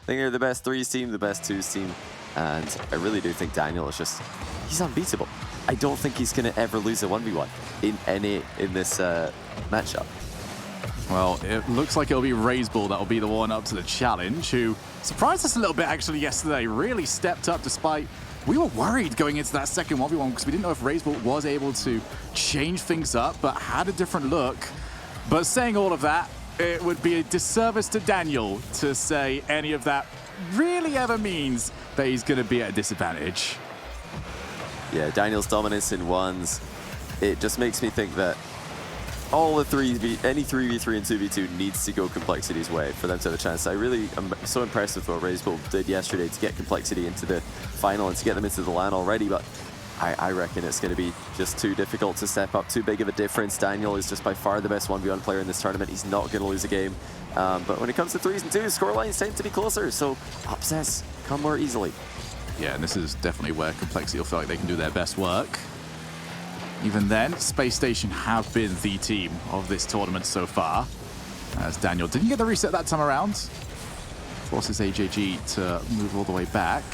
think they're the best threes team, the best twos team, and I really do think Daniel is just, he's unbeatable. I don't think he's going to ever lose a 1v1 in this matchup. Well, it looks like it'll be Raiseball that'll be the one up to the challenge, who surprised us a little bit actually yesterday, really stepped up despite we were worried going into that second 1v1 because we didn't know if Raiseball was able to change things up, but had a different look. But saying all of that, it would be a disservice to Daniel to say any of that really ever means that he's going to be at a disadvantage. Yeah, Daniel's dominance in ones, it just makes me think that all the any 3v3 and 2v2 needs to go Complexity's way for them to have a chance. I really am so impressed with what Raiseball did yesterday to get Complexity into the final and to get them into the LAN already, but I reckon it's going to be just too difficult to step up, too big of a difference. Daniel is just by far the best 1v1 player in this tournament. He's not going to lose a game. But when it comes to 3s and 2s, scorelines tend to be closer, so upsets come more easily. Yeah, and this is definitely where Complexity will feel like they can do their best work. Even then, Space Station have been the team of this tournament so far. As Daniel didn't get the reset that time around. Forces AJG to move all the way back.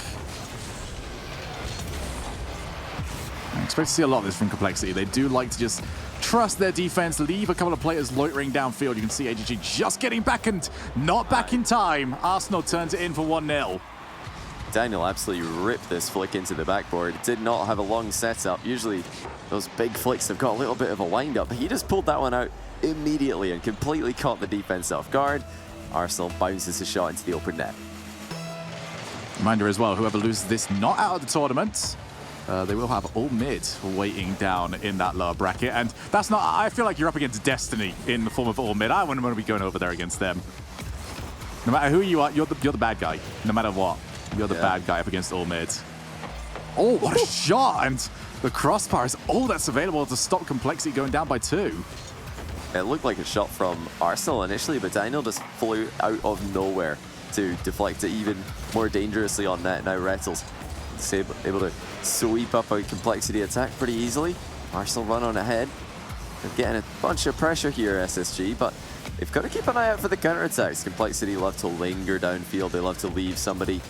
I expect to see a lot of this from Complexity. They do like to just trust their defense, leave a couple of players loitering downfield. You can see AJG just getting back and not back in time. Arsenal turns it in for 1-0. Daniel absolutely ripped this flick into the backboard. Did not have a long setup. Usually those big flicks have got a little bit of a wind up. He just pulled that one out immediately and completely caught the defense off guard. Arsenal bounces a shot into the open net. Reminder as well, whoever loses this not out of the tournament, they will have all mid waiting down in that lower bracket. And that's not, I feel like you're up against Destiny in the form of all mid. I wouldn't want to be going over there against them. No matter who you are, you're the bad guy, no matter what. You're the bad guy up against all mid. Oh, what a shot! And the crossbar is all that's available to stop Complexity going down by 2. It looked like a shot from Arsenal initially, but Daniel just flew out of nowhere to deflect it even more dangerously on net. Now Rettles is able to sweep up a Complexity attack pretty easily. Arsenal run on ahead. They're getting a bunch of pressure here, SSG, but they've got to keep an eye out for the counterattacks. Complexity love to linger downfield. They love to leave somebody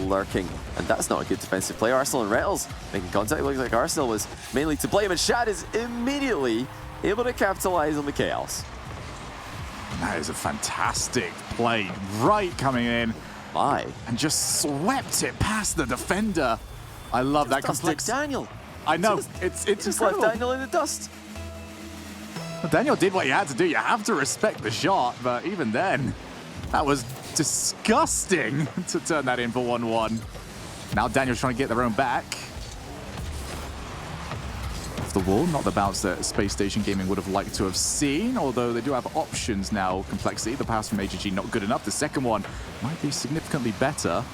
lurking, and that's not a good defensive play. Arsenal and Rettles making contact. It looks like Arsenal was mainly to blame, and Shad is immediately able to capitalize on the chaos. That is a fantastic play, right coming in. And just swept it past the defender. I love that complex. Daniel. I know, it's just left Daniel in the dust. Well, Daniel did what he had to do. You have to respect the shot, but even then, that was disgusting to turn that in for 1-1. Now Daniel's trying to get their own back. Off the wall, not the bounce that Space Station Gaming would have liked to have seen, although they do have options now. Complexity, the pass from AGG not good enough. The second one might be significantly better.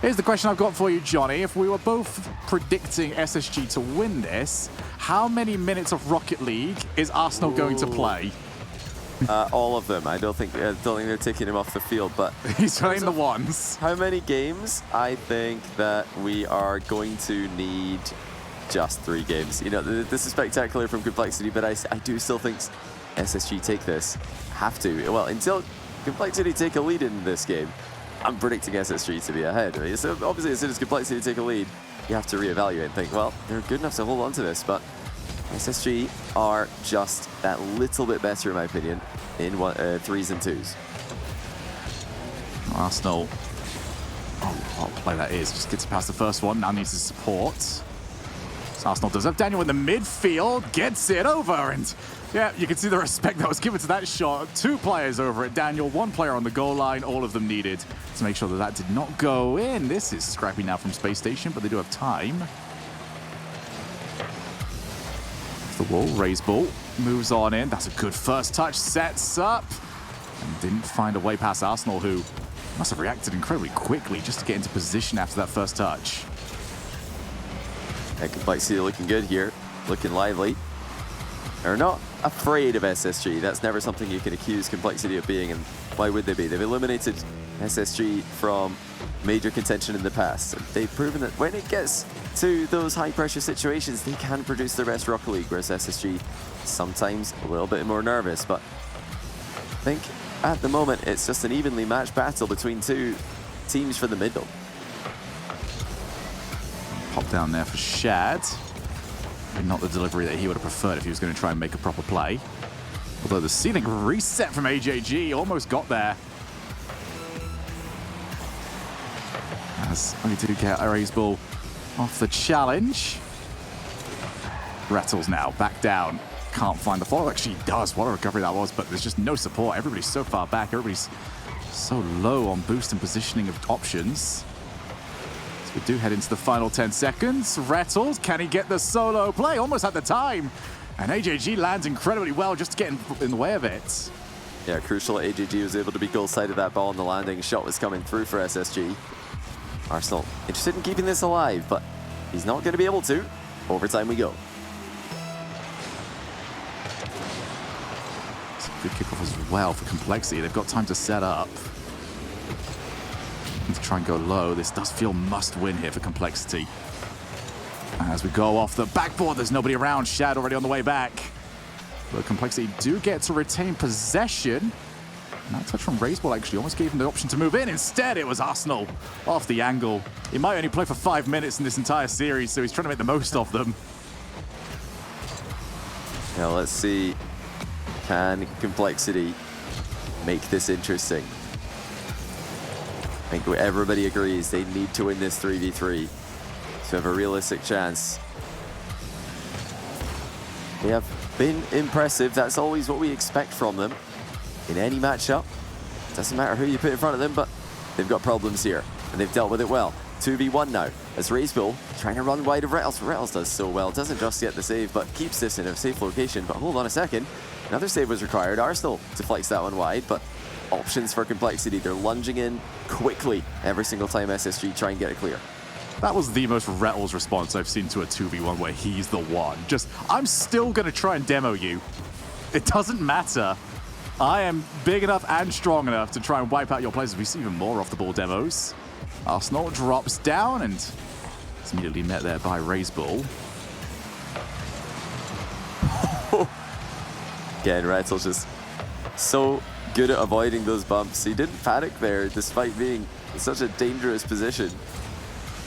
Here's the question I've got for you, Johnny. If we were both predicting SSG to win this, how many minutes of Rocket League is Arsenal going to play? All of them. I don't think they're taking him off the field, but he's playing the ones. How many games? I think that we are going to need just 3 games. You know, this is spectacular from Complexity, but I do still think SSG take this. Have to. Well, until Complexity take a lead in this game, I'm predicting SSG to be ahead. So obviously, as soon as Complexity take a lead, you have to reevaluate and think, well, they're good enough to hold on to this, but SSG are just that little bit better, in my opinion, in 3s and 2s. Arsenal, what play that is, just gets past the first one, now needs the support. So Arsenal does have Daniel in the midfield, gets it over, and yeah, you can see the respect that was given to that shot. 2 players over at Daniel, 1 player on the goal line, all of them needed to make sure that that did not go in. This is scrappy now from Space Station, but they do have time. The wall, Raiseball moves on in. That's a good first touch, sets up, and didn't find a way past Arsenal, who must have reacted incredibly quickly just to get into position after that first touch. Complexity looking good here, looking lively. They're not afraid of SSG. That's never something you can accuse Complexity of being, and why would they be? They've eliminated SSG from major contention in the past. They've proven that when it gets to those high-pressure situations, they can produce their best Rocket League, whereas SSG sometimes a little bit more nervous. But I think at the moment, it's just an evenly matched battle between 2 teams for the middle. Pop down there for Shad. Maybe not the delivery that he would have preferred if he was going to try and make a proper play. Although the ceiling reset from AJG almost got there. As we do get Erasball off the challenge. Rattles now back down. Can't find the follow. Actually does. What a recovery that was, but there's just no support. Everybody's so far back. Everybody's so low on boost and positioning of options. So we do head into the final 10 seconds. Rattles, can he get the solo play? Almost at the time. And AJG lands incredibly well just to get in the way of it. Yeah, crucial. AJG was able to be goal side of that ball on the landing. Shot was coming through for SSG. Arsenal interested in keeping this alive, but he's not going to be able to. Overtime we go. It's a good kickoff as well for Complexity. They've got time to set up. And to try and go low. This does feel must win here for Complexity. As we go off the backboard, there's nobody around. Shad already on the way back. But Complexity do get to retain possession. And that touch from Raiseball actually almost gave him the option to move in. Instead, it was Arsenal off the angle. He might only play for 5 minutes in this entire series, so he's trying to make the most of them. Now let's see, can Complexity make this interesting? I think everybody agrees they need to win this 3v3 to have a realistic chance. They have been impressive. That's always what we expect from them in any matchup. Doesn't matter who you put in front of them, but they've got problems here, and they've dealt with it well. 2v1 now, as Raiseball trying to run wide of Rattles. Rattles does so well, doesn't just get the save, but keeps this in a safe location. But hold on a second, another save was required. Arsenal deflects that one wide, but options for Complexity. They're lunging in quickly every single time SSG try and get it clear. That was the most Rattles response I've seen to a 2v1 where he's the one. Just, I'm still going to try and demo you. It doesn't matter. I am big enough and strong enough to try and wipe out your players. We see even more off-the-ball demos. Arsenal drops down and it's immediately met there by Raiseball. Again, Rattle's just so good at avoiding those bumps. He didn't panic there despite being in such a dangerous position.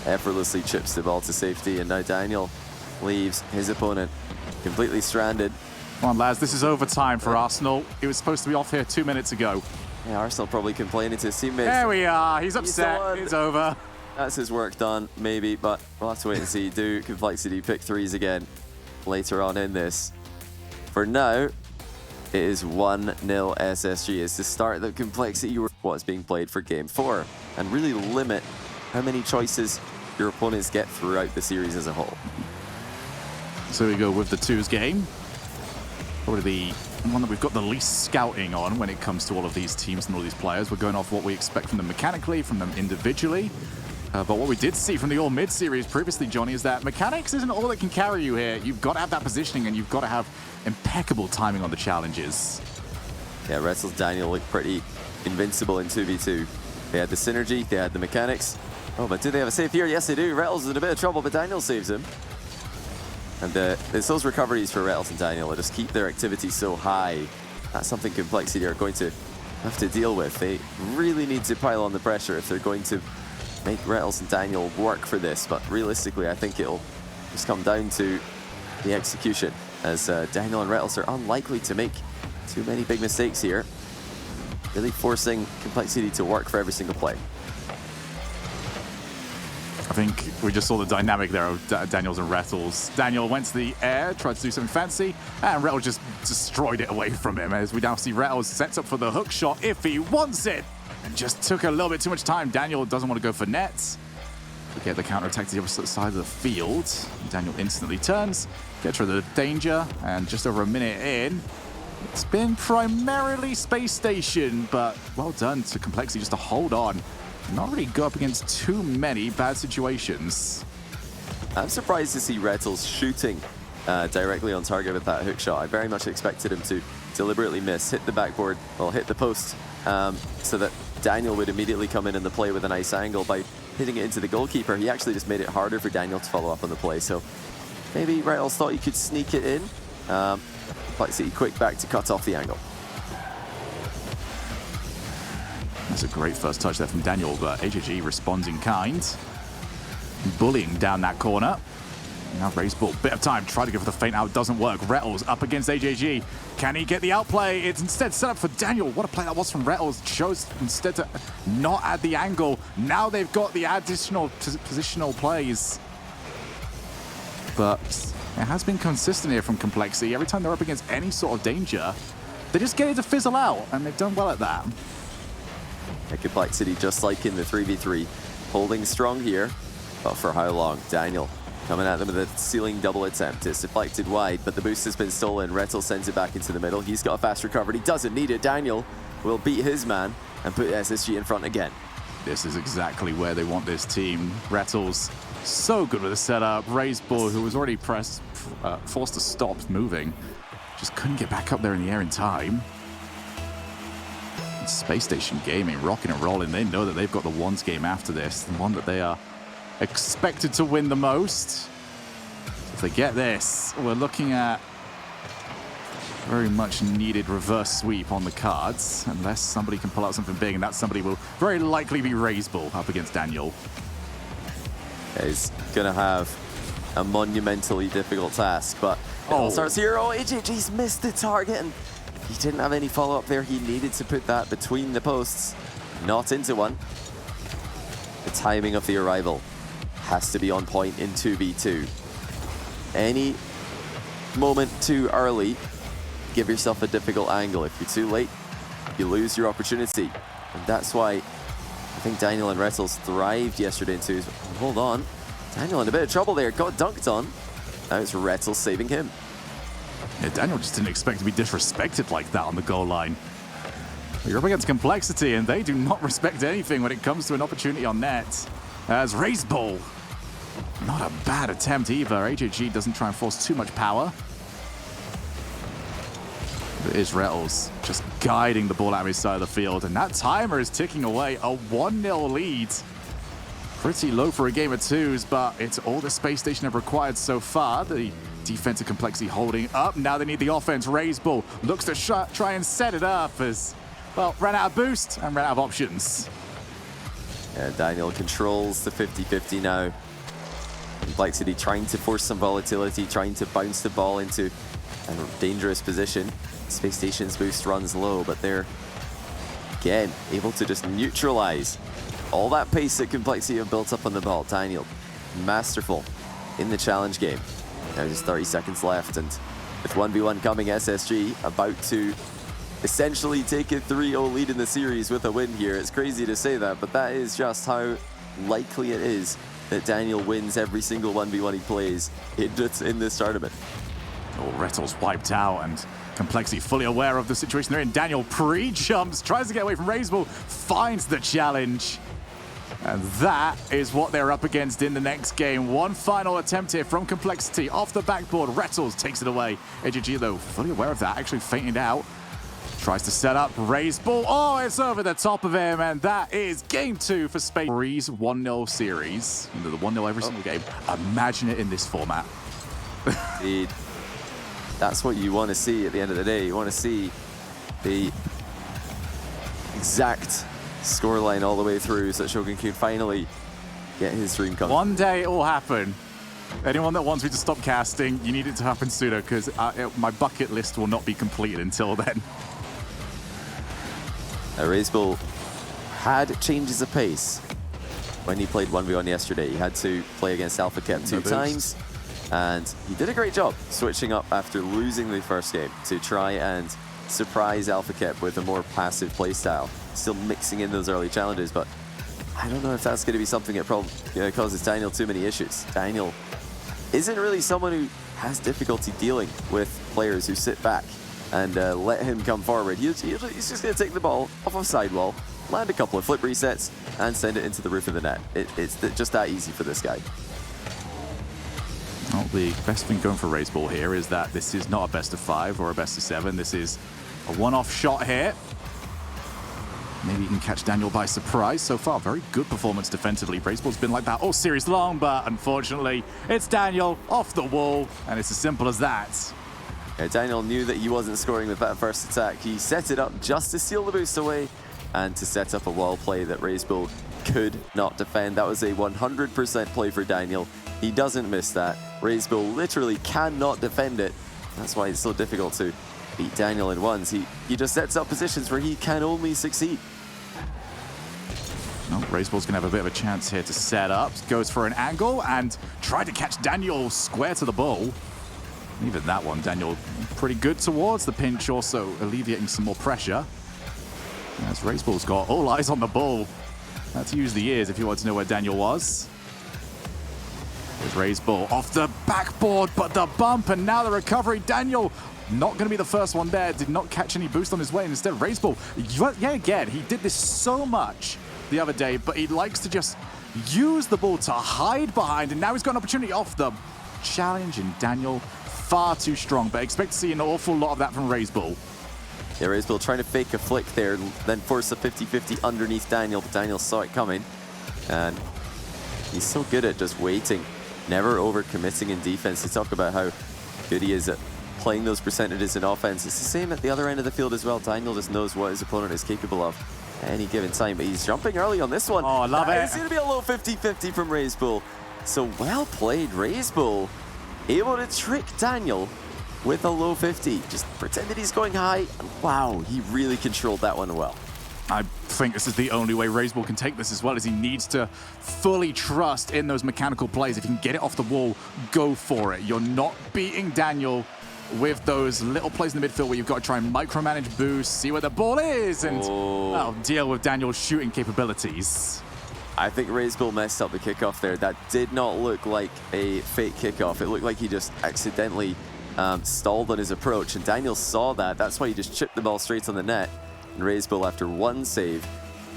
Effortlessly chips the ball to safety, and now Daniel leaves his opponent completely stranded. Come on, lads, this is overtime for Arsenal. He was supposed to be off here 2 minutes ago. Yeah, Arsenal probably complaining to his teammates. There we are. He's upset. It's over. That's his work done, maybe, but we'll have to wait and see. Do Complexity pick threes again later on in this? For now, it is 1-0 SSG. It's the start that Complexity what's being played for Game 4 and really limit how many choices your opponents get throughout the series as a whole. So we go with the twos game. Probably the one that we've got the least scouting on when it comes to all of these teams and all these players. We're going off what we expect from them mechanically, from them individually. But what we did see from the All Mid series previously, Johnny, is that mechanics isn't all that can carry you here. You've got to have that positioning and you've got to have impeccable timing on the challenges. Yeah, Rattles Daniel looked pretty invincible in 2v2. They had the synergy, they had the mechanics. Oh, but do they have a save here? Yes, they do. Rattles is in a bit of trouble, but Daniel saves him. And it's those recoveries for Rattles and Daniel that just keep their activity so high. That's something Complexity are going to have to deal with. They really need to pile on the pressure if they're going to make Rattles and Daniel work for this. But realistically, I think it'll just come down to the execution, as Daniel and Rattles are unlikely to make too many big mistakes here. Really forcing Complexity to work for every single play. I think we just saw the dynamic there of Daniels and Rattles. Daniel went to the air, tried to do something fancy, and Rattles just destroyed it away from him. As we now see Rattles sets up for the hook shot if he wants it, and just took a little bit too much time. Daniel doesn't want to go for nets. We get the counter-attack to the opposite side of the field. Daniel instantly turns, gets rid of the danger, and just over a minute in, it's been primarily Space Station, but well done to Complexity just to hold on. Not really go up against too many bad situations. I'm surprised to see Rattles shooting directly on target with that hook shot. I very much expected him to deliberately miss, hit the backboard, well, hit the post, so that Daniel would immediately come in the play with a nice angle. By hitting it into the goalkeeper, he actually just made it harder for Daniel to follow up on the play. So maybe Rattles thought he could sneak it in. Complexity quick back to cut off the angle. That's a great first touch there from Daniel, but HHG responds in kind. Bullying down that corner. Now Raysball, bit of time, try to go for the feint out, doesn't work. Rettles up against AJG. Can he get the outplay? It's instead set up for Daniel. What a play that was from Rettles. Chose instead to not at the angle. Now they've got the additional positional plays. But it has been consistent here from Complexity. Every time they're up against any sort of danger, they just get it to fizzle out, and they've done well at that. And Complexity, just like in the 3v3, holding strong here. But for how long? Daniel coming at them with a ceiling double attempt. It's deflected wide, but the boost has been stolen. Rettel sends it back into the middle. He's got a fast recovery. He doesn't need it. Daniel will beat his man and put SSG in front again. This is exactly where they want this team. Rettel's so good with the setup. Raysball, who was already forced to stop moving, just couldn't get back up there in the air in time. Space Station Gaming, rocking and rolling. They know that they've got the ones game after this, the one that they are expected to win the most. If they get this, we're looking at very much needed reverse sweep on the cards, unless somebody can pull out something big, and that somebody will very likely be Raysball up against Daniel. He's gonna have a monumentally difficult task, but it all starts here. Oh, AJG's missed the target, and he didn't have any follow-up there. He needed to put that between the posts, not into one. The timing of the arrival has to be on point in 2v2. Any moment too early, give yourself a difficult angle. If you're too late, you lose your opportunity. And that's why I think Daniel and Rettles thrived yesterday in twos. Hold on. Daniel in a bit of trouble there. Got dunked on. Now it's Rettles saving him. Yeah, Daniel just didn't expect to be disrespected like that on the goal line. You're up against Complexity, and they do not respect anything when it comes to an opportunity on net. As Raysball, not a bad attempt either. HHG doesn't try and force too much power. It is Rettles just guiding the ball out of his side of the field, and that timer is ticking away. A 1-0 lead. Pretty low for a game of twos, but it's all the Space Station have required so far. The defensive Complexity holding up. Now they need the offense. Raysball looks to try and set it up as, well, ran out of boost and ran out of options. Yeah, Daniel controls the 50-50 now. Complexity trying to force some volatility, trying to bounce the ball into a dangerous position. Space Station's boost runs low, but they're, again, able to just neutralize all that pace that Complexity have built up on the ball. Daniel, masterful in the challenge game. Now just 30 seconds left, and with 1v1 coming, SSG about to essentially take a 3-0 lead in the series with a win here. It's crazy to say that, but that is just how likely it is that Daniel wins every single 1v1 he plays in this tournament. Oh, Rettles wiped out, and Complexity fully aware of the situation they're in. Daniel pre-jumps, tries to get away from Raysball, finds the challenge. And that is what they're up against in the next game. One final attempt here from Complexity off the backboard. Rettles takes it away. HG, though, fully aware of that, actually fainted out. Tries to set up Raysball. Oh, it's over the top of him, and that is game 2 for Space. Breeze 1-0 series. The 1-0 every single game. Imagine it in this format. Indeed. That's what you want to see at the end of the day. You want to see the exact scoreline all the way through so that Shogun can finally get his dream come. One day it will happen. Anyone that wants me to stop casting, you need it to happen sooner, because my bucket list will not be completed until then. Raysball had changes of pace when he played 1v1 yesterday. He had to play against Alpha Kep 2 times, and he did a great job switching up after losing the first game to try and surprise Alpha Kep with a more passive playstyle. Still mixing in those early challenges, but I don't know if that's going to be something that probably causes Daniel too many issues. Daniel isn't really someone who has difficulty dealing with players who sit back and let him come forward. He's just going to take the ball off of sidewall, land a couple of flip resets, and send it into the roof of the net. It's just that easy for this guy. Well, the best thing going for Raysball here is that this is not a best of 5 or a best of 7. This is a one-off shot here. Maybe you can catch Daniel by surprise. So far, very good performance defensively. Raysball's been like that all series long, but unfortunately, it's Daniel off the wall, and it's as simple as that. Yeah, Daniel knew that he wasn't scoring with that first attack. He set it up just to steal the boost away, and to set up a wall play that RazeBull could not defend. That was a 100% play for Daniel. He doesn't miss that. RazeBull literally cannot defend it. That's why it's so difficult to beat Daniel in ones. He just sets up positions where he can only succeed. No, RazeBull's going to have a bit of a chance here to set up. Goes for an angle and tried to catch Daniel square to the ball. Even that one, Daniel pretty good towards the pinch, also alleviating some more pressure. As RazeBull's got all eyes on the ball. Had to use the ears if you want to know where Daniel was. There's RazeBull off the backboard, but the bump and now the recovery. Daniel not going to be the first one there. Did not catch any boost on his way. And instead, RazeBull, yeah, again, he did this so much the other day, but he likes to just use the ball to hide behind. And now he's got an opportunity off the challenge, and Daniel far too strong. But expect to see an awful lot of that from RazeBull. Yeah, RazeBull trying to fake a flick there, then force a 50-50 underneath Daniel, but Daniel saw it coming. And he's so good at just waiting, never over-committing in defense. You talk about how good he is at playing those percentages in offense. It's the same at the other end of the field as well. Daniel just knows what his opponent is capable of at any given time, but he's jumping early on this one. Oh, I love it. It's going to be a low 50-50 from RazeBull. So well played, RazeBull. Able to trick Daniel with a low 50. Just pretend that he's going high. And wow, he really controlled that one well. I think this is the only way RazeBull can take this as well, as he needs to fully trust in those mechanical plays. If you can get it off the wall, go for it. You're not beating Daniel with those little plays in the midfield where you've got to try and micromanage boost, see where the ball is, and well, deal with Daniel's shooting capabilities. I think RazeBull messed up the kickoff there. That did not look like a fake kickoff. It looked like he just accidentally stalled on his approach, and Daniel saw that. That's why he just chipped the ball straight on the net. And RazeBull, after one save,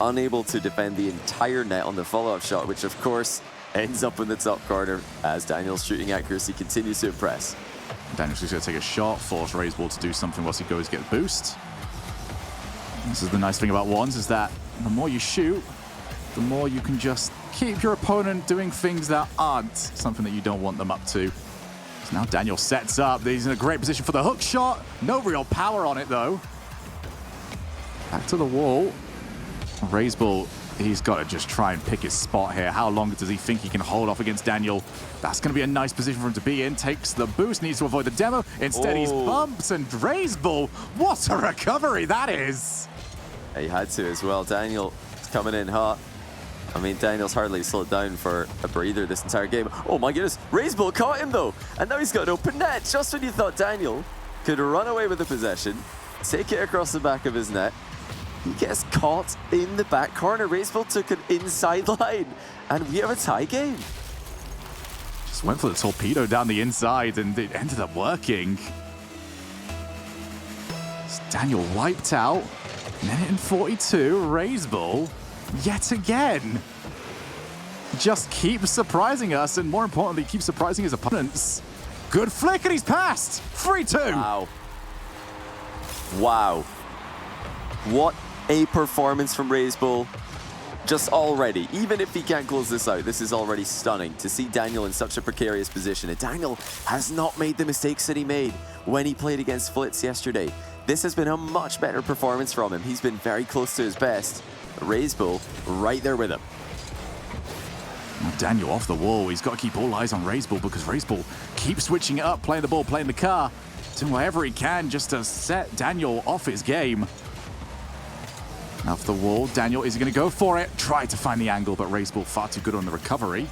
unable to defend the entire net on the follow-up shot, which of course ends up in the top corner as Daniel's shooting accuracy continues to impress. Daniel's just going to take a shot, force RazeBull to do something whilst he goes get a boost. This is the nice thing about ones, is that the more you shoot, the more you can just keep your opponent doing things that aren't something that you don't want them up to. So now Daniel sets up. He's in a great position for the hook shot. No real power on it, though. Back to the wall. RazeBull, he's got to just try and pick his spot here. How long does he think he can hold off against Daniel? That's going to be a nice position for him to be in. Takes the boost, needs to avoid the demo. Instead, he's bumps, and RazeBull, what a recovery that is. He had to as well. Daniel is coming in hot. I mean, Daniel's hardly slowed down for a breather this entire game. Oh my goodness, RazeBull caught him though. And now he's got an open net. Just when you thought Daniel could run away with the possession, take it across the back of his net, he gets caught in the back corner. RazeBull took an inside line, and we have a tie game. Just went for the torpedo down the inside, and it ended up working. Daniel wiped out. Minute and 42, RazeBull yet again. Just keeps surprising us, and more importantly, keeps surprising his opponents. Good flick, and he's passed. 3-2. Wow. Wow. What a performance from RazeBull. Just already, even if he can't close this out, this is already stunning to see Daniel in such a precarious position. And Daniel has not made the mistakes that he made when he played against Flitz yesterday. This has been a much better performance from him. He's been very close to his best. RazeBull right there with him. Now Daniel off the wall. He's got to keep all eyes on RazeBull, because RazeBull keeps switching it up, playing the ball, playing the car, doing whatever he can just to set Daniel off his game. Off the wall, Daniel is going to go for it. Try to find the angle, but RazeBull far too good on the recovery.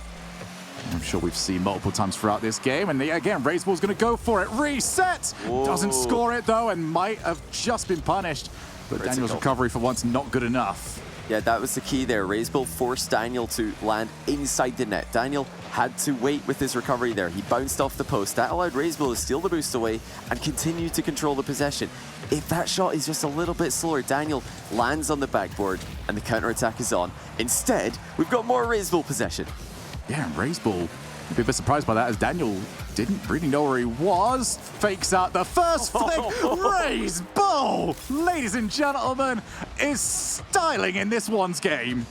I'm sure we've seen multiple times throughout this game. And again, RazeBull's going to go for it. Reset! Whoa. Doesn't score it, though, and might have just been punished. But Daniel's recovery, for once, not good enough. Yeah, that was the key there. RazeBull forced Daniel to land inside the net. Daniel had to wait with his recovery there. He bounced off the post. That allowed RazeBull to steal the boost away and continue to control the possession. If that shot is just a little bit slower, Daniel lands on the backboard and the counterattack is on. Instead, we've got more RazeBull possession. Yeah, and RazeBull, I'd be a bit surprised by that, as Daniel didn't really know where he was. Fakes out the first flick. RazeBull, ladies and gentlemen, is styling in this one's game.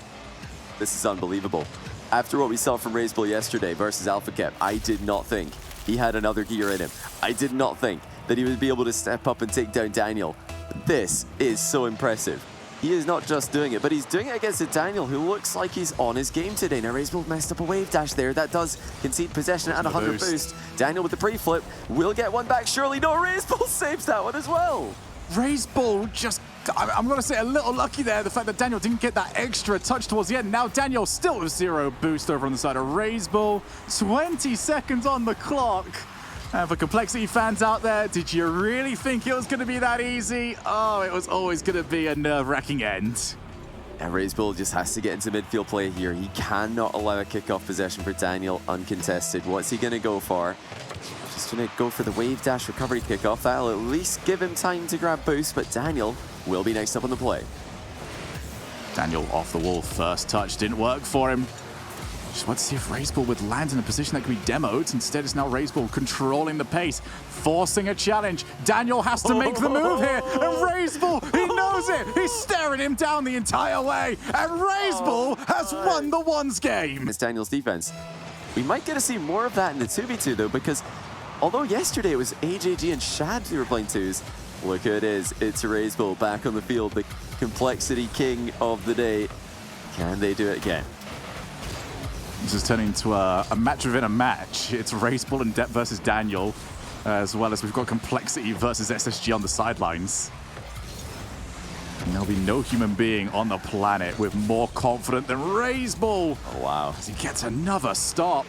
This is unbelievable. After what we saw from RazeBull yesterday versus AlphaCap, I did not think he had another gear in him. I did not think that he would be able to step up and take down Daniel. This is so impressive. he is not just doing it, but he's doing it against a Daniel who looks like he's on his game today. Now, Razebull messed up a wave dash there. That does concede possession and 100 boost. Daniel with the pre-flip will get one back. Surely no, Razebull saves that one as well. Razebull just, I'm going to say a little lucky there, the fact that Daniel didn't get that extra touch towards the end. Now Daniel still with 0 boost over on the side of Razebull. 20 seconds on the clock. And for Complexity fans out there, did you really think it was going to be that easy? Oh, it was always going to be a nerve-wracking end. And Razebull just has to get into midfield play here. He cannot allow a kickoff possession for Daniel uncontested. What's he going to go for? Just going to go for the wave dash recovery kickoff. That'll at least give him time to grab boost, but Daniel will be next up on the play. Daniel off the wall, first touch, didn't work for him. Just want to see if Razebull would land in a position that could be demoed. Instead, it's now Razebull controlling the pace, forcing a challenge. Daniel has to make the move here, and Razebull, he knows it. He's staring him down the entire way, and Razebull has won the ones game. It's Daniel's defense. We might get to see more of that in the 2v2 though, because although yesterday it was AJG and Shad who were playing twos, look who it is. It's Razebull back on the field, the Complexity king of the day. Can they do it again? This is turning into a match within a match. It's Razebull and Depp versus Daniel, as well as we've got Complexity versus SSG on the sidelines. And there'll be no human being on the planet with more confident than Razebull. Oh, wow. As he gets another stop.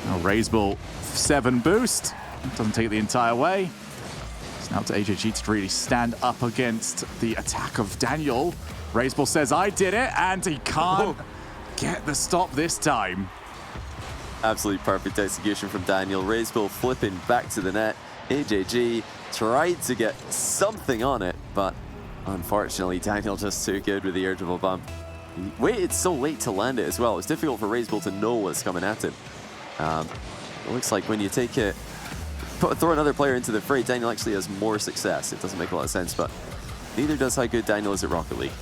Now Razebull, 7 boost. Doesn't take it the entire way. It's now to AJG to really stand up against the attack of Daniel. Razebull says, I did it, and he can't get the stop this time. Absolutely perfect execution from Daniel. Razebull flipping back to the net. AJG tried to get something on it, but unfortunately, Daniel just too good with the air dribble bump. He waited so late to land it as well. It's difficult for Razebull to know what's coming at him. It looks like when you take it, throw another player into the fray, Daniel actually has more success. It doesn't make a lot of sense, but neither does how good Daniel is at Rocket League.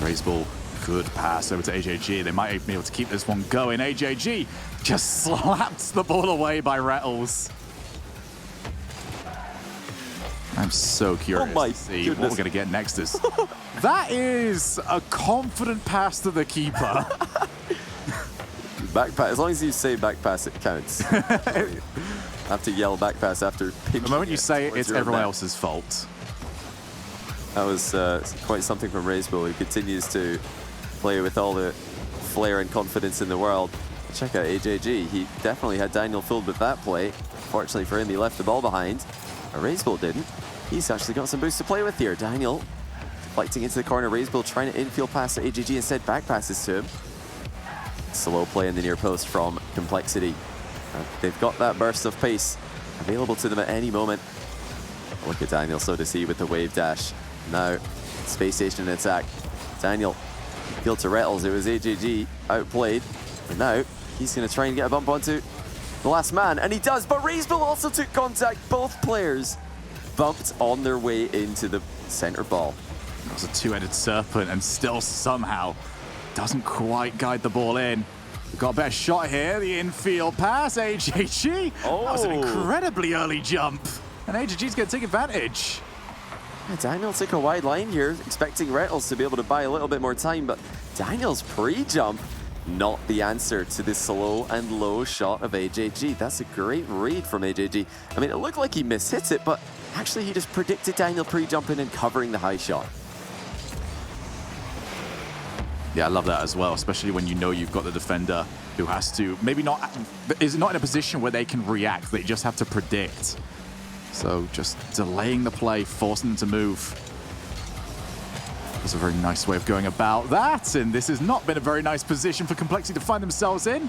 Razebull, good pass over to AJG. They might be able to keep this one going. AJG just slaps the ball away by Rattles. I'm so curious to see what we're going to get next. That is a confident pass to the keeper. Back pass, as long as you say back pass, it counts. I have to yell back pass after pinching. The moment you say it, it's everyone else's fault. That was quite something from Razebull, who continues to play with all the flair and confidence in the world. Check out AJG. He definitely had Daniel fooled with that play. Fortunately for him, he left the ball behind. Razebull didn't. He's actually got some boost to play with here. Daniel deflecting into the corner. Razebull trying to infield pass to AJG, instead back passes to him. Slow play in the near post from Complexity. They've got that burst of pace available to them at any moment. Look at Daniel, so to see with the wave dash. Now, Space Station attack. Daniel, field to Rettles. It was AJG outplayed. And now, he's going to try and get a bump onto the last man. And he does, but Razebull also took contact. Both players bumped on their way into the center ball. That was a two-headed serpent and still somehow doesn't quite guide the ball in. We've got a better shot here. The infield pass, AJG. Oh. That was an incredibly early jump. And AJG's going to take advantage. Yeah, Daniel took a wide line here, expecting Rettles to be able to buy a little bit more time, but Daniel's pre-jump, not the answer to this slow and low shot of AJG. That's a great read from AJG. I mean, it looked like he mishit it, but actually he just predicted Daniel pre-jumping and covering the high shot. Yeah, I love that as well, especially when you know you've got the defender who has to, is not in a position where they can react, they just have to predict. So just delaying the play, forcing them to move. That's a very nice way of going about that, and this has not been a very nice position for Complexity to find themselves in.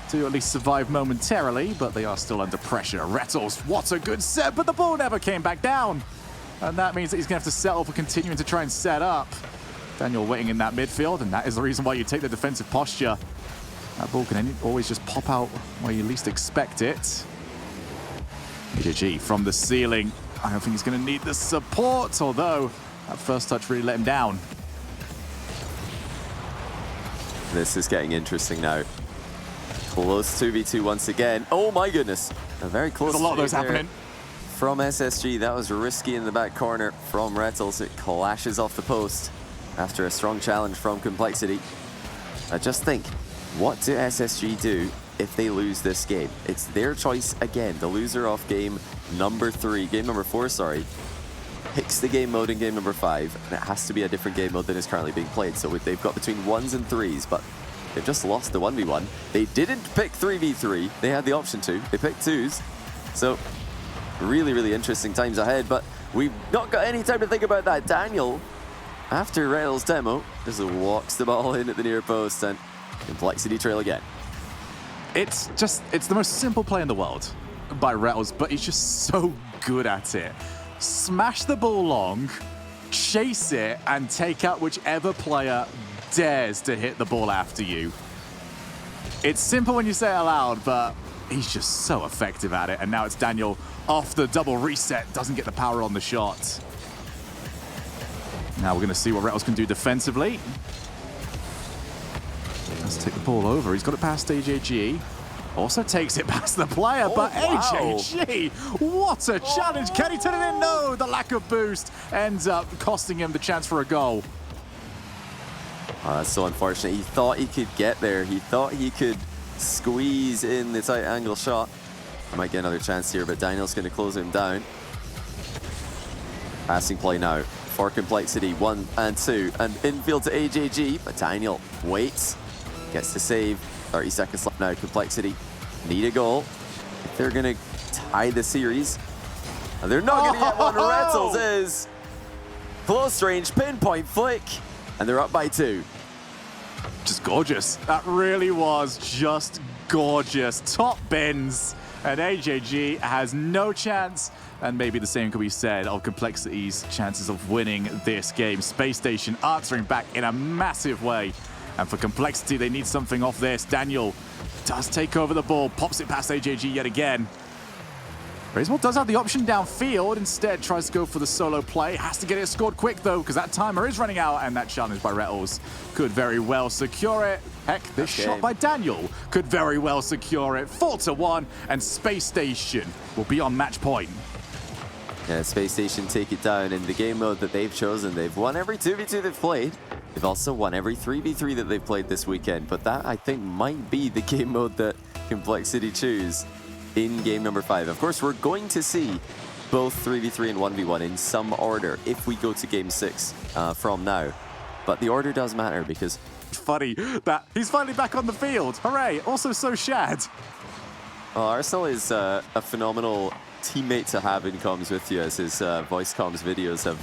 To at least survive momentarily, but they are still under pressure. Rettles, what a good set, but the ball never came back down. And that means that he's going to have to settle for continuing to try and set up. Daniel waiting in that midfield, and that is the reason why you take the defensive posture. That ball can always just pop out where you least expect it. AJG from the ceiling. I don't think he's going to need the support, although that first touch really let him down. This is getting interesting now. Close 2v2 once again. Oh my goodness. A very close. There's a lot of those happening. from SSG. That was risky in the back corner from Rettles. It clashes off the post after a strong challenge from Complexity. I just think, what do SSG do if they lose this game? It's their choice again. The loser of game number 4, sorry, picks the game mode in game number 5, and it has to be a different game mode than is currently being played. So they've got between 1s and 3s, but they've just lost the 1v1. They didn't pick 3v3. They had the option to. They picked 2s. So really, really interesting times ahead, but we've not got any time to think about that. Daniel, after Rail's demo, just walks the ball in at the near post, and Complexity trail again. It's the most simple play in the world by Rattles, but he's just so good at it. Smash the ball long, chase it, and take out whichever player dares to hit the ball after you. It's simple when you say it aloud, but he's just so effective at it. And now it's Daniel off the double reset, doesn't get the power on the shot. Now we're going to see what Rattles can do defensively. Let's take the ball over. He's got it past AJG. Also takes it past the player, but wow. AJG, what a challenge. Can he turn it in? No, the lack of boost ends up costing him the chance for a goal. Oh, that's so unfortunate. He thought he could get there. He thought he could squeeze in the tight angle shot. He might get another chance here, but Daniel's going to close him down. Passing play now for Complexity, 1 and 2, and infield to AJG, but Daniel waits, gets the save. 30 seconds left now. Complexity need a goal if they're going to tie the series. And they're not going to get one. Rettles is close range, pinpoint flick, and they're up by 2. Just gorgeous. That really was just gorgeous. Top bins, and AJG has no chance. And maybe the same could be said of Complexity's chances of winning this game. Space Station answering back in a massive way. And for Complexity, they need something off this. Daniel does take over the ball, pops it past AJG yet again. Raiseball does have the option downfield, instead tries to go for the solo play. Has to get it scored quick though, because that timer is running out, and that challenge by Rettles could very well secure it. Heck, this shot by Daniel could very well secure it. 4-1, and Space Station will be on match point. Yeah, Space Station take it down in the game mode that they've chosen. They've won every 2v2 they've played. They've also won every 3v3 that they've played this weekend, but that, I think, might be the game mode that Complexity choose in game number 5. Of course, we're going to see both 3v3 and 1v1 in some order if we go to game 6 from now. But the order does matter because... Funny that he's finally back on the field. Hooray! Also so Shad. Well, Arsenal is a phenomenal teammate to have in comms with you, as his voice comms videos have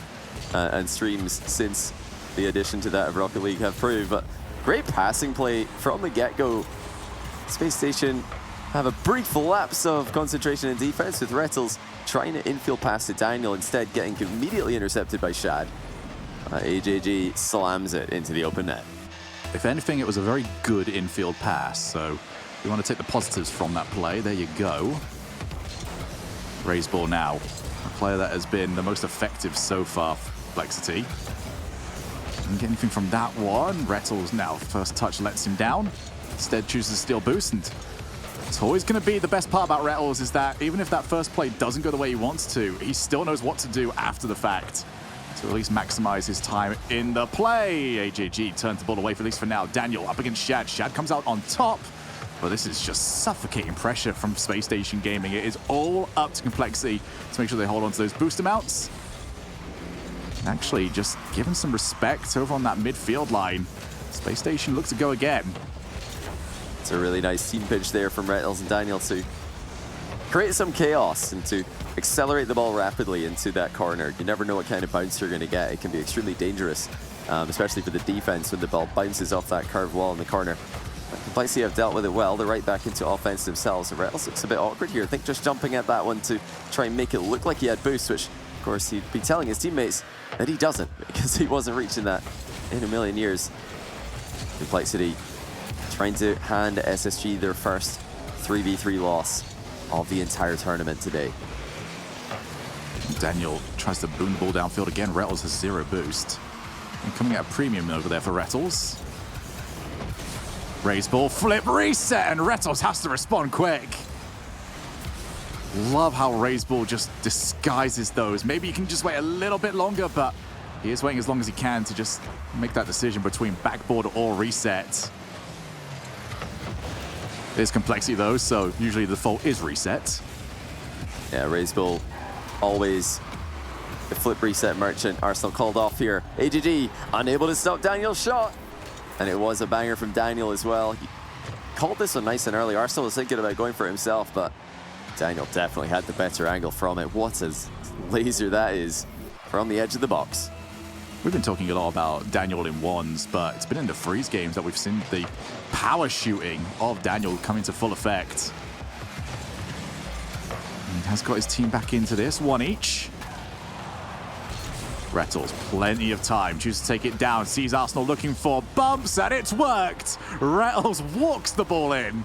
and streams since the addition to that of Rocket League have proved. But great passing play from the get-go. Space Station have a brief lapse of concentration and defense with Rettles trying to infield pass to Daniel, instead getting immediately intercepted by Shad. AJG slams it into the open net. If anything, it was a very good infield pass, so we want to take the positives from that play. There you go. Raise ball now. A player that has been the most effective so far for Complexity. Didn't get anything from that one. Rettles now, first touch lets him down. Instead chooses to steal boost, and it's always going to be the best part about Rettles is that even if that first play doesn't go the way he wants to, he still knows what to do after the fact to at least maximize his time in the play. AJG turns the ball away, for at least for now. Daniel up against Shad. Shad comes out on top, but this is just suffocating pressure from Space Station Gaming. It is all up to Complexity to make sure they hold on to those boost amounts. Actually, just giving some respect over on that midfield line. Space Station looks to go again. It's a really nice team pitch there from Rettles and Daniel to create some chaos and to accelerate the ball rapidly into that corner. You never know what kind of bounce you're going to get. It can be extremely dangerous, especially for the defense when the ball bounces off that curved wall in the corner. But Complexity have dealt with it well. They're right back into offense themselves. And Rettles looks a bit awkward here. I think just jumping at that one to try and make it look like he had boost, which of course he'd be telling his teammates that he doesn't, because he wasn't reaching that in a million years. Complexity trying to hand SSG their first 3v3 loss of the entire tournament today. Daniel tries to boom the ball downfield again. Rettles has 0 boost. And coming out premium over there for Rettles. Raise ball, flip, reset, and Rettles has to respond quick. Love how Raiseball just disguises those. Maybe he can just wait a little bit longer, but he is waiting as long as he can to just make that decision between backboard or reset. There's complexity though, so usually the default is reset. Yeah, Raiseball always the flip reset merchant. Arsenal called off here. AGG unable to stop Daniel's shot. And it was a banger from Daniel as well. He called this one nice and early. Arsenal was thinking about going for it himself, but Daniel definitely had the better angle from it. What a laser that is from the edge of the box. We've been talking a lot about Daniel in ones, but it's been in the freeze games that we've seen the power shooting of Daniel coming to full effect. He has got his team back into this, one each. Rettles, plenty of time, chooses to take it down, sees Arsenal looking for bumps, and it's worked! Rettles walks the ball in.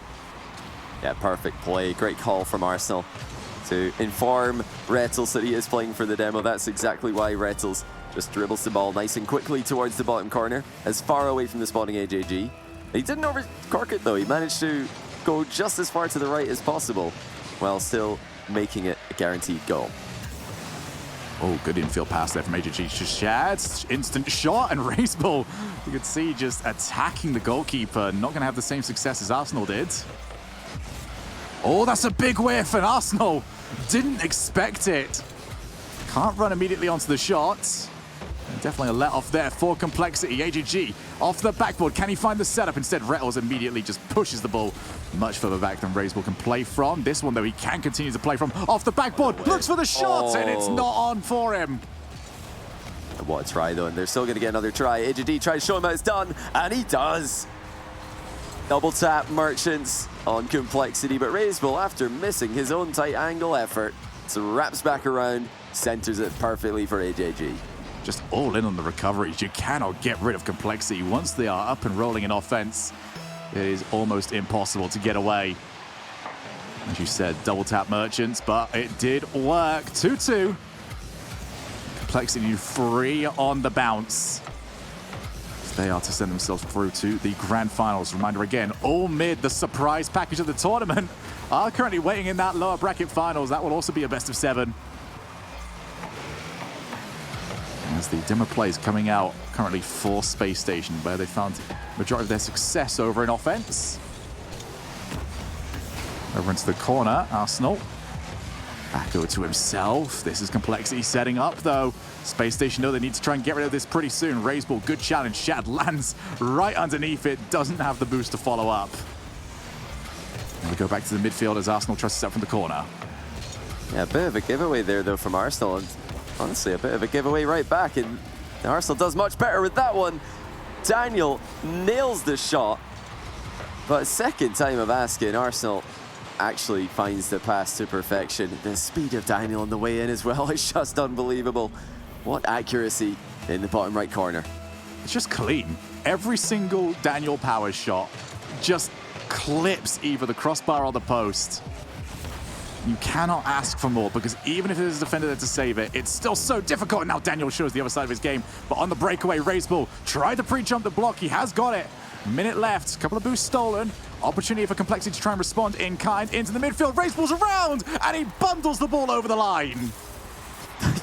Yeah, perfect play. Great call from Arsenal to inform Rettles that he is playing for the demo. That's exactly why Rettles just dribbles the ball nice and quickly towards the bottom corner, as far away from the spawning AJG. He didn't overcork it though. He managed to go just as far to the right as possible, while still making it a guaranteed goal. Oh, good infield pass there from AJG to Shad. Instant shot, and Raiseball, you could see just attacking the goalkeeper. Not going to have the same success as Arsenal did. Oh, that's a big whiff, and Arsenal didn't expect it. Can't run immediately onto the shot. Definitely a let off there for complexity. AGG off the backboard. Can he find the setup? Instead, Rettles immediately just pushes the ball much further back than Raiseball can play from. This one, though, he can continue to play from off the backboard. Looks for the shot, and it's not on for him. What a try, though, and they're still going to get another try. AGD tries to show him how it's done, and he does. Double tap Merchants on complexity, but Raiseball, after missing his own tight angle effort, so wraps back around, centers it perfectly for AJG. Just all in on the recoveries. You cannot get rid of complexity. Once they are up and rolling in offense, it is almost impossible to get away. As you said, double tap Merchants, but it did work. 2-2. Complexity free on the bounce. They are to send themselves through to the grand finals. Reminder again, all mid, the surprise package of the tournament, are currently waiting in that lower bracket finals. That will also be a best of 7. As the demo plays coming out currently for Space Station, where they found the majority of their success over in offense. Over into the corner, Arsenal. Back over to himself. This is complexity setting up, though. Space Station know they need to try and get rid of this pretty soon. Raiseball, good challenge. Shad lands right underneath it. Doesn't have the boost to follow up. And we go back to the midfield as Arsenal tries to set from the corner. Yeah, a bit of a giveaway there, though, from Arsenal. And honestly, a bit of a giveaway right back. And Arsenal does much better with that one. Daniel nails the shot. But second time of asking, Arsenal actually finds the pass to perfection. The speed of Daniel on the way in as well is just unbelievable. What accuracy in the bottom right corner. It's just clean. Every single Daniel power shot just clips either the crossbar or the post. You cannot ask for more, because even if there's a defender there to save it, it's still so difficult. And now Daniel shows the other side of his game. But on the breakaway, Raiseball tried to pre-jump the block. He has got it. Minute left. Couple of boosts stolen. Opportunity for complexity to try and respond in kind into the midfield. Raiseball's around, and he bundles the ball over the line.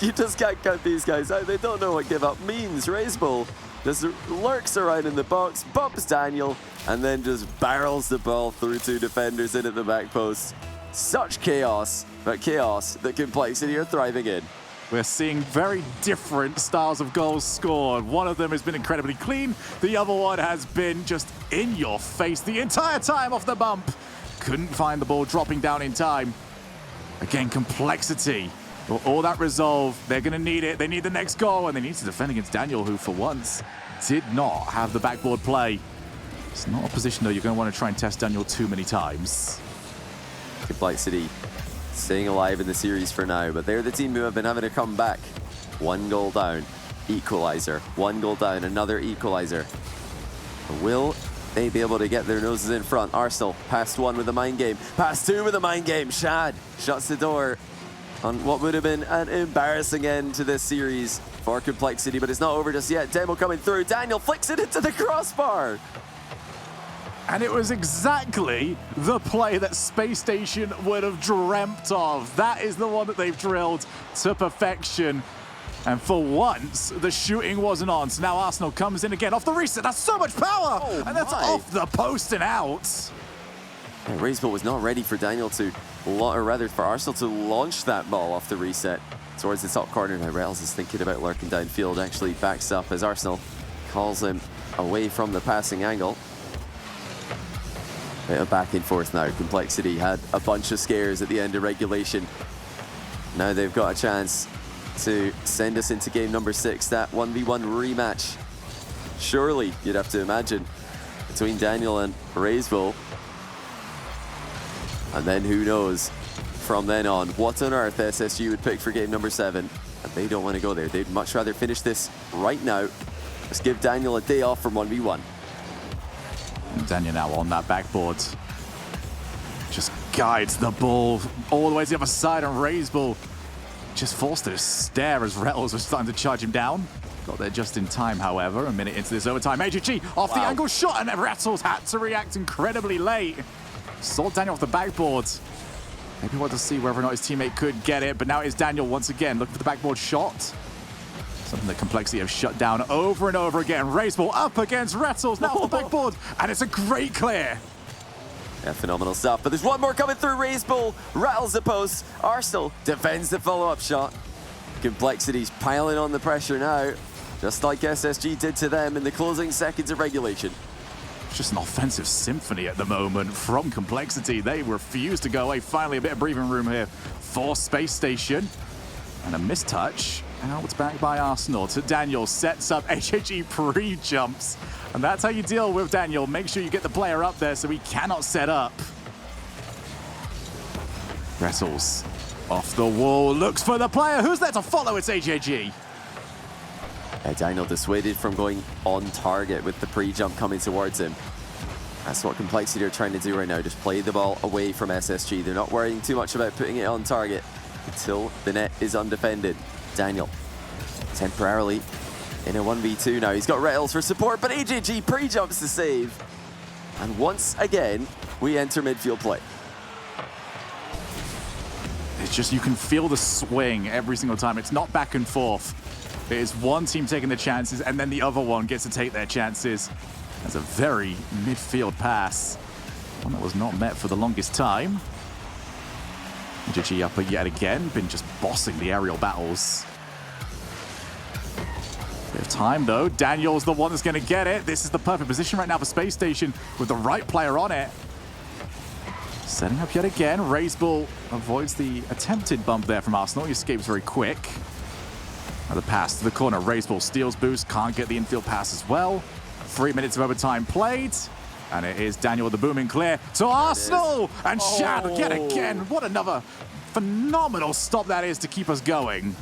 You just can't cut these guys out. They don't know what give up means. Raiseball just lurks around in the box, bumps Daniel, and then just barrels the ball through 2 defenders in at the back post. Such chaos, but chaos that complexity are thriving in. We're seeing very different styles of goals scored. One of them has been incredibly clean. The other one has been just in your face the entire time off the bump. Couldn't find the ball dropping down in time. Again, complexity. Well, all that resolve, they're going to need it. They need the next goal, and they need to defend against Daniel, who for once did not have the backboard play. It's not a position, though, you're going to want to try and test Daniel too many times. Complexity staying alive in the series for now, but they're the team who have been having to come back. 1 goal down, equalizer. 1 goal down, another equalizer. Will they be able to get their noses in front? Arsenal, past 1 with a mind game. Past 2 with a mind game. Shad shuts the door on what would have been an embarrassing end to this series for complexity, but it's not over just yet. Demo coming through. Daniel flicks it into the crossbar. And it was exactly the play that Space Station would have dreamt of. That is the one that they've drilled to perfection. And for once, the shooting wasn't on. So now Arsenal comes in again off the reset. That's so much power! Oh, and that's off the post and out. And Raisebolt was not ready for Daniel to, or rather for Arsenal to launch that ball off the reset towards the top corner. Now Rails is thinking about lurking downfield, actually backs up as Arsenal calls him away from the passing angle. Bit of back and forth now. Complexity had a bunch of scares at the end of regulation. Now they've got a chance to send us into game number 6, that 1v1 rematch. Surely, you'd have to imagine, between Daniel and Raisebolt. And then who knows from then on what on earth SSG would pick for game number 7. And they don't want to go there. They'd much rather finish this right now. Let's give Daniel a day off from 1v1. And Daniel now on that backboard. Just guides the ball all the way to the other side, and Raisebolt just forced to stare as Rettles was starting to charge him down. Got there just in time, however. A minute into this overtime. AJG off the angle shot, and Rettles had to react incredibly late. Saw Daniel off the backboard. Maybe wanted to see whether or not his teammate could get it, but now it's Daniel once again looking for the backboard shot. Something that Complexity have shut down over and over again. Raisebolt up against Rettles, now off the backboard, and it's a great clear. Yeah, phenomenal stuff. But there's one more coming through. Raisebolt rattles the post. Arsenal defends the follow-up shot. Complexity's piling on the pressure now, just like SSG did to them in the closing seconds of regulation. It's just an offensive symphony at the moment from Complexity. They refuse to go away. Finally, a bit of breathing room here for Space Station. And a mistouch. Now it's back by Arsenal to Daniel. Sets up HHE pre-jumps. And that's how you deal with Daniel. Make sure you get the player up there so he cannot set up. Wrestles off the wall. Looks for the player. Who's there to follow? It's HHE. Daniel dissuaded from going on target with the pre-jump coming towards him. That's what Complexity are trying to do right now. Just play the ball away from SSG. They're not worrying too much about putting it on target until the net is undefended. Daniel temporarily in a 1v2 now. He's got Rettles for support, but AJG pre-jumps to save. And once again, we enter midfield play. It's just, you can feel the swing every single time. It's not back and forth. It is one team taking the chances, and then the other one gets to take their chances. That's a very midfield pass. One that was not met for the longest time. AJG up yet again, been just bossing the aerial battles. Bit of time though. Daniel's the one that's going to get it. This is the perfect position right now for Space Station with the right player on it. Setting up yet again. Raisebolt avoids the attempted bump there from Arsenal. He escapes very quick. Now the pass to the corner. Raisebolt steals boost. Can't get the infield pass as well. 3 minutes of overtime played. And it is Daniel with the booming clear to Arsenal. And Shad yet again. What another phenomenal stop that is to keep us going.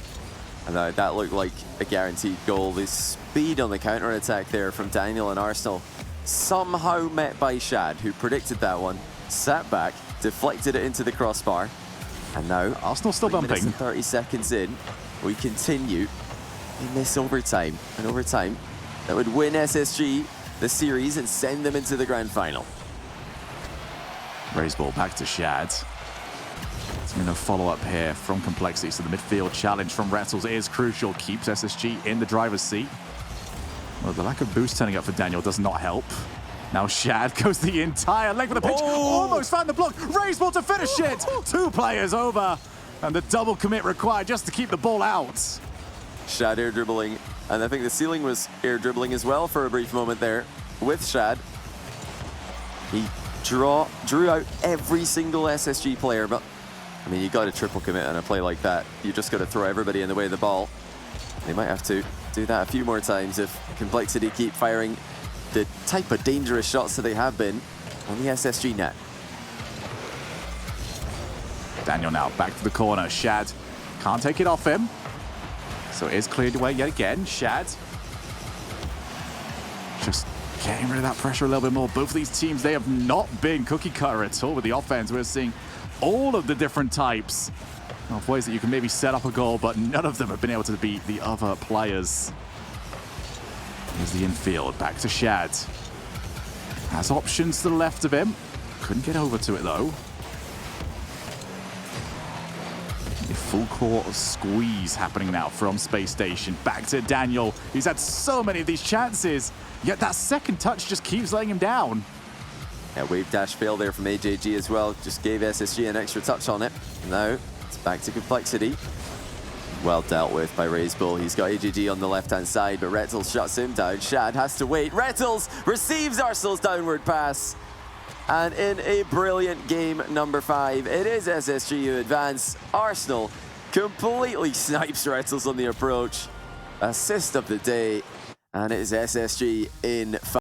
And that looked like a guaranteed goal. The speed on the counter-attack there from Daniel and Arsenal, somehow met by Shad, who predicted that one, sat back, deflected it into the crossbar, and now Arsenal still bumping. 30 seconds in, we continue in this overtime. An overtime that would win SSG the series and send them into the grand final. Raisebolt back to Shad. It's going to follow up here from Complexity, so the midfield challenge from Rettles is crucial. Keeps SSG in the driver's seat. Well, the lack of boost turning up for Daniel does not help. Now Shad goes the entire length of the pitch. Almost found the block. Raisebolt to finish it. 2 players over. And the double commit required just to keep the ball out. Shad air dribbling. And I think the ceiling was air dribbling as well for a brief moment there with Shad. He drew out every single SSG player, but I mean, you got to triple commit on a play like that. You just got to throw everybody in the way of the ball. They might have to do that a few more times if Complexity keep firing the type of dangerous shots that they have been on the SSG net. Daniel now back to the corner. Shad can't take it off him. So it is cleared away yet again. Shad just getting rid of that pressure a little bit more. Both of these teams, they have not been cookie cutter at all with the offense. We're seeing all of the different types of ways that you can maybe set up a goal, but none of them have been able to beat the other players. Here's the infield, back to Shad. Has options to the left of him. Couldn't get over to it though. A full court squeeze happening now from Space Station. Back to Daniel. He's had so many of these chances, yet that second touch just keeps letting him down. Yeah, wave dash fail there from AJG as well. Just gave SSG an extra touch on it. Now it's back to complexity. Well dealt with by Razebull. He's got AJG on the left-hand side, but Retals shuts him down. Shad has to wait. Retals receives Arsenal's downward pass. And in a brilliant game number 5, it is SSG who advance. Arsenal completely snipes Retals on the approach. Assist of the day, and it is SSG in 5.